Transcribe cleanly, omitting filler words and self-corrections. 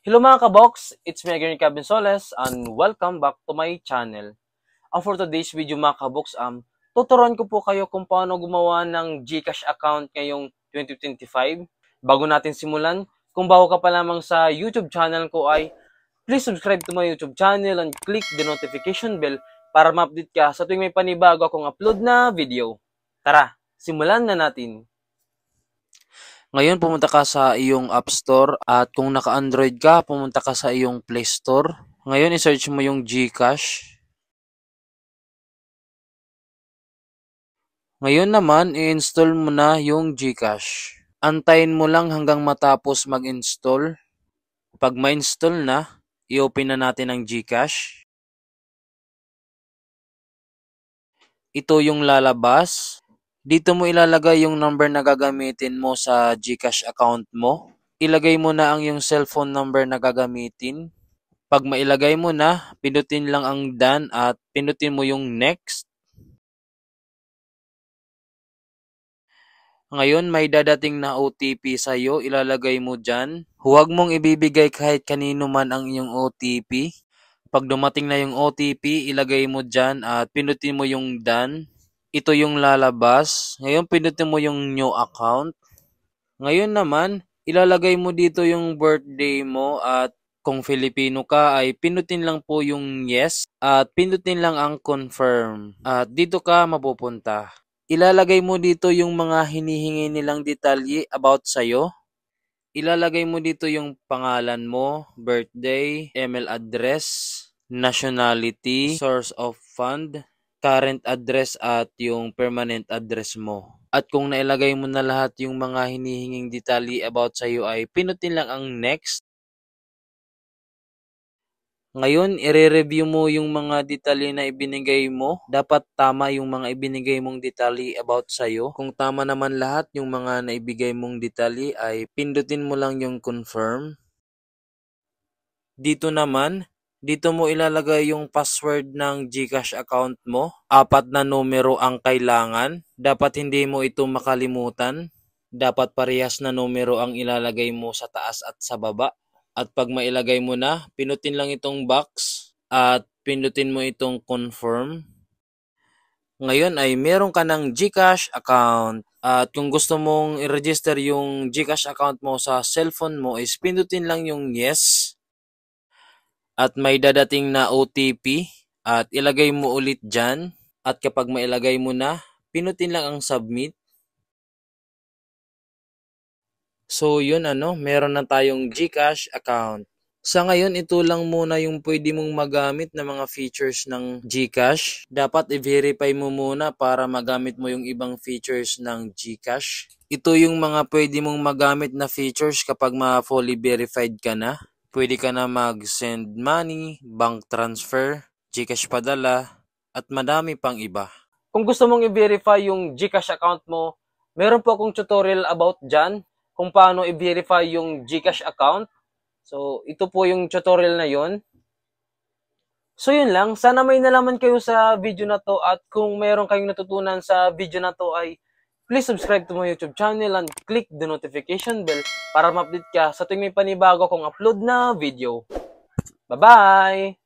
Hello mga kabox, it's me again, Kevin Soles, and welcome back to my channel. For today's video mga kabox, tuturuan ko po kayo kung paano gumawa ng GCash account ngayong 2025. Bago natin simulan, kung bago ka pa lamang sa YouTube channel ko ay please subscribe to my YouTube channel and click the notification bell para ma-update ka sa tuwing may panibago akong upload na video. Tara, simulan na natin. Ngayon, pumunta ka sa iyong App Store at kung naka-Android ka, pumunta ka sa iyong Play Store. Ngayon, i-search mo yung GCash. Ngayon naman, i-install mo na yung GCash. Antayin mo lang hanggang matapos mag-install. Pag ma-install na, i-open na natin ang GCash. Ito yung lalabas. Dito mo ilalagay yung number na gagamitin mo sa GCash account mo. Ilagay mo na ang yung cellphone number na gagamitin. Pag mailagay mo na, pinutin lang ang done at pinutin mo yung next. Ngayon, may dadating na OTP sa'yo, ilalagay mo dyan. Huwag mong ibibigay kahit kanino man ang iyong OTP. Pag dumating na yung OTP, ilagay mo dyan at pinutin mo yung done. Ito yung lalabas. Ngayon, pinutin mo yung new account. Ngayon naman, ilalagay mo dito yung birthday mo at kung Filipino ka ay pinutin lang po yung yes at pinutin lang ang confirm. At dito ka mapupunta. Ilalagay mo dito yung mga hinihingi nilang detalye about sa'yo. Ilalagay mo dito yung pangalan mo, birthday, email address, nationality, source of fund, current address at yung permanent address mo. At kung nailagay mo na lahat yung mga hinihinging detalye about sa'yo ay pinutin lang ang next. Ngayon, i-review mo yung mga detalye na ibinigay mo. Dapat tama yung mga ibinigay mong detalye about sa'yo. Kung tama naman lahat yung mga naibigay mong detalye ay pindutin mo lang yung confirm. Dito naman, dito mo ilalagay yung password ng GCash account mo. 4 na numero ang kailangan. Dapat hindi mo ito makalimutan. Dapat parehas na numero ang ilalagay mo sa taas at sa baba. At pag mailagay mo na, pinutin lang itong box at pinutin mo itong confirm. Ngayon ay meron ka ng GCash account. At kung gusto mong i-register yung GCash account mo sa cellphone mo is pinutin lang yung yes. At may dadating na OTP at ilagay mo ulit dyan. At kapag mailagay mo na, pinutin lang ang submit. So yun meron na tayong GCash account. Sa ngayon, ito lang muna yung pwede mong magamit na mga features ng GCash. Dapat i-verify mo muna para magamit mo yung ibang features ng GCash. Ito yung mga pwede mong magamit na features kapag ma-fully verified ka na. Pwede ka na mag-send money, bank transfer, GCash padala, at madami pang iba. Kung gusto mong i-verify yung GCash account mo, meron po akong tutorial about dyan kung paano i-verify yung GCash account. So, ito po yung tutorial na yon. So, yun lang. Sana may nalaman kayo sa video na to at kung meron kayong natutunan sa video na to ay please subscribe to my YouTube channel and click the notification bell para ma-update ka sa tuwing may panibago akong upload na video. Bye-bye!